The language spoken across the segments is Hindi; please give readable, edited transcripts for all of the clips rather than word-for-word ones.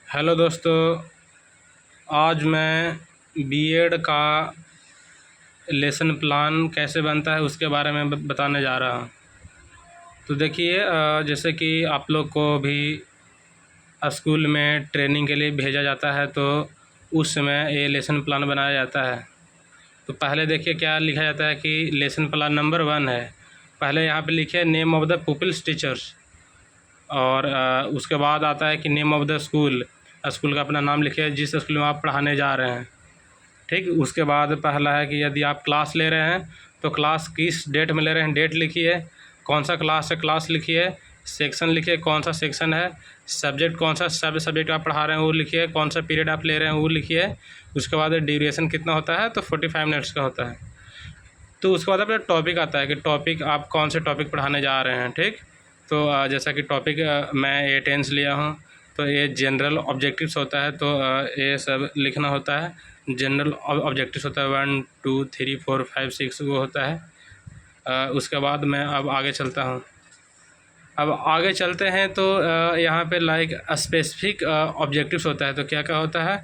हेलो दोस्तों, आज मैं बीएड का लेसन प्लान कैसे बनता है उसके बारे में बताने जा रहा हूँ। तो देखिए, जैसे कि आप लोग को भी स्कूल में ट्रेनिंग के लिए भेजा जाता है तो उस समय ये लेसन प्लान बनाया जाता है। तो पहले देखिए क्या लिखा जाता है कि लेसन प्लान नंबर 1 है। पहले यहाँ पे लिखिए name of the pupils teachers, और उसके बाद आता है कि name of the school. School का अपना नाम लिखिए जिस स्कूल में आप पढ़ाने जा रहे हैं। ठीक, उसके बाद पहला है कि यदि आप क्लास ले रहे हैं तो क्लास किस डेट में ले रहे हैं, डेट लिखिए। कौन सा क्लास है, क्लास लिखिए। सेक्शन लिखिए, कौन सा सेक्शन है। सब्जेक्ट कौन सा सब्जेक्ट आप पढ़ा रहे हैं वो लिखिए। कौन सा पीरियड आप ले रहे हैं वो लिखिए। उसके बाद ड्यूरेशन कितना होता है, तो 45 मिनट्स का होता है। तो उसके बाद अपना टॉपिक आता है कि टॉपिक आप कौन से टॉपिक पढ़ाने जा रहे हैं। ठीक, तो जैसा कि टॉपिक मैं ये टेंस लिया हूँ तो ये जनरल ऑब्जेक्टिव्स होता है, तो ये सब लिखना होता है। जनरल ऑब्जेक्टिव्स होता है 1 2 3 4 5 6 वो होता है। उसके बाद मैं अब आगे चलता हूँ। अब आगे चलते हैं तो यहाँ पे लाइक स्पेसिफिक ऑब्जेक्टिव्स होता है। तो क्या क्या होता है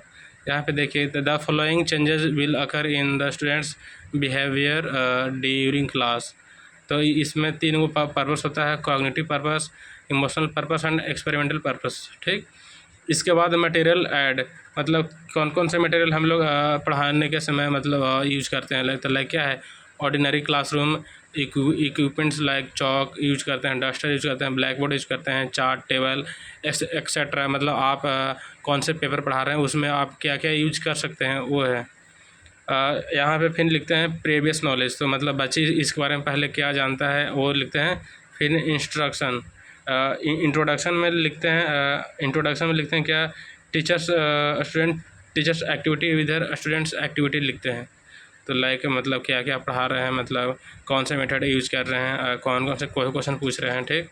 यहाँ पे देखिए, the following changes will occur in the students behaviour during class. तो इसमें 3 पर्पस होता है, cognitive purpose, emotional purpose and experimental purpose. ठीक, इसके बाद मटेरियल ऐड, मतलब कौन कौन से मटेरियल हम लोग पढ़ाने के समय मतलब यूज करते हैं। तो लाइक क्या है, ordinary classroom equipments like chalk use करते हैं, डस्टर यूज करते हैं, ब्लैक बोर्ड यूज करते हैं, चार्ट टेबल एक्सेट्रा। मतलब आप कौन से पेपर पढ़ा रहे हैं उसमें आप क्या क्या यूज कर सकते हैं वो है। यहाँ पे फिर लिखते हैं प्रीवियस नॉलेज, तो मतलब बच्चे इसके बारे में पहले क्या जानता है वो लिखते हैं। फिर इंस्ट्रक्शन, इंट्रोडक्शन में लिखते हैं, इंट्रोडक्शन में लिखते हैं क्या, teachers student teachers activity with students activity लिखते हैं। तो लाइक मतलब क्या क्या पढ़ा रहे हैं, मतलब कौन से मेथड यूज़ कर रहे हैं, कौन कौन से क्वेश्चन पूछ रहे हैं। ठीक,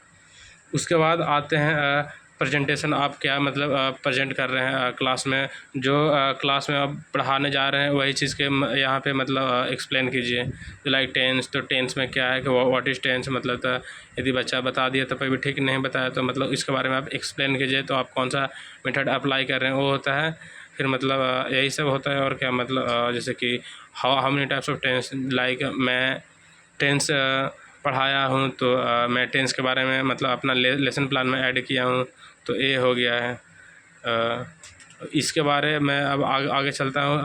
उसके बाद आते हैं प्रेजेंटेशन, आप क्या मतलब प्रेजेंट कर रहे हैं क्लास में। जो क्लास में आप पढ़ाने जा रहे हैं वही चीज़ के यहाँ पे मतलब एक्सप्लेन कीजिए। तो लाइक टेंस, तो टेंस में क्या है कि व्हाट इज़ टेंस, मतलब तो यदि बच्चा बता दिया तो फिर भी ठीक, नहीं बताया तो मतलब इसके बारे में आप एक्सप्लेन कीजिए। तो आप कौन सा मेथड अप्लाई कर रहे हैं वो होता है। फिर मतलब यही सब होता है। और क्या मतलब जैसे कि how many types of tense, like मैं टेंस पढ़ाया हूँ तो मैं टेंस के बारे में मतलब अपना लेसन प्लान में ऐड किया हूँ, तो ये हो गया है। इसके बारे में अब आगे चलता हूँ,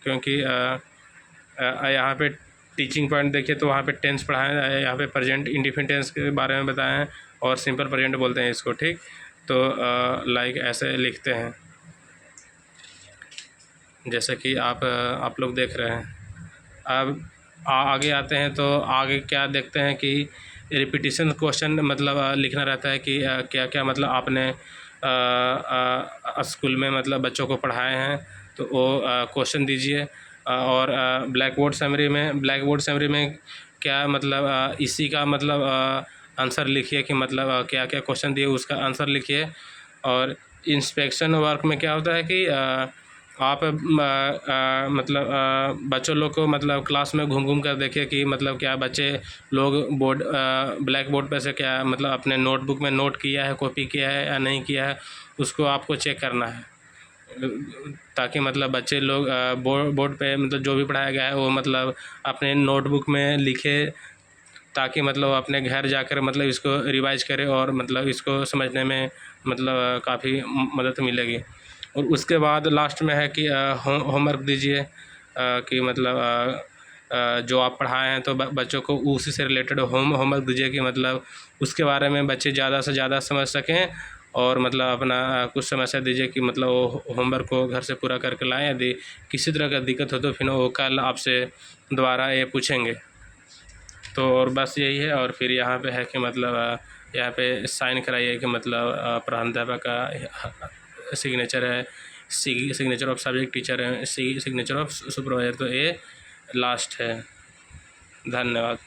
क्योंकि यहाँ पे टीचिंग पॉइंट देखिए तो वहाँ पे टेंस पढ़ाया है, यहाँ पे प्रेजेंट इंडिफिनिट टेंस के बारे में बताया है और सिंपल प्रेजेंट बोलते हैं इसको। ठीक, तो लाइक ऐसे लिखते हैं जैसे कि आप लोग देख रहे हैं। अब आगे आते हैं तो आगे क्या देखते हैं कि रिपीटिशन क्वेश्चन मतलब लिखना रहता है कि क्या क्या मतलब आपने स्कूल में मतलब बच्चों को पढ़ाए हैं तो वो क्वेश्चन दीजिए। और ब्लैक बोर्ड समरी में क्या मतलब इसी का मतलब आंसर लिखिए कि मतलब क्या क्या क्वेश्चन दिए उसका आंसर लिखिए। और इंस्पेक्शन वर्क में क्या होता है कि आप मतलब बच्चों लोग को मतलब क्लास में घूम घूम कर देखिए कि मतलब क्या बच्चे लोग ब्लैक बोर्ड पे से क्या मतलब अपने नोटबुक में नोट किया है, कॉपी किया है या नहीं किया है, उसको आपको चेक करना है। ताकि मतलब बच्चे लोग बोर्ड पे मतलब जो भी पढ़ाया गया है वो मतलब अपने नोटबुक में लिखे, ताकि मतलब अपने घर जाकर मतलब इसको रिवाइज करें और मतलब इसको समझने में मतलब काफ़ी मदद मिलेगी। और उसके बाद लास्ट में है कि होमवर्क दीजिए, कि मतलब जो आप पढ़ाए हैं तो बच्चों को उसी से रिलेटेड होमवर्क दीजिए कि मतलब उसके बारे में बच्चे ज़्यादा से ज़्यादा समझ सकें। और मतलब अपना कुछ समस्या दीजिए कि मतलब वो होमवर्क को घर से पूरा करके लाएँ। यदि किसी तरह का दिक्कत हो तो फिर वो कल आपसे दोबारा ये पूछेंगे। तो और बस यही है। और फिर यहाँ पे है कि मतलब यहाँ पे साइन कराइए कि मतलब प्रधानाध्यापक का सिग्नेचर है, सिग्नेचर ऑफ सब्जेक्ट टीचर है, सिग्नेचर ऑफ सुपरवाइजर। तो ये लास्ट है। धन्यवाद।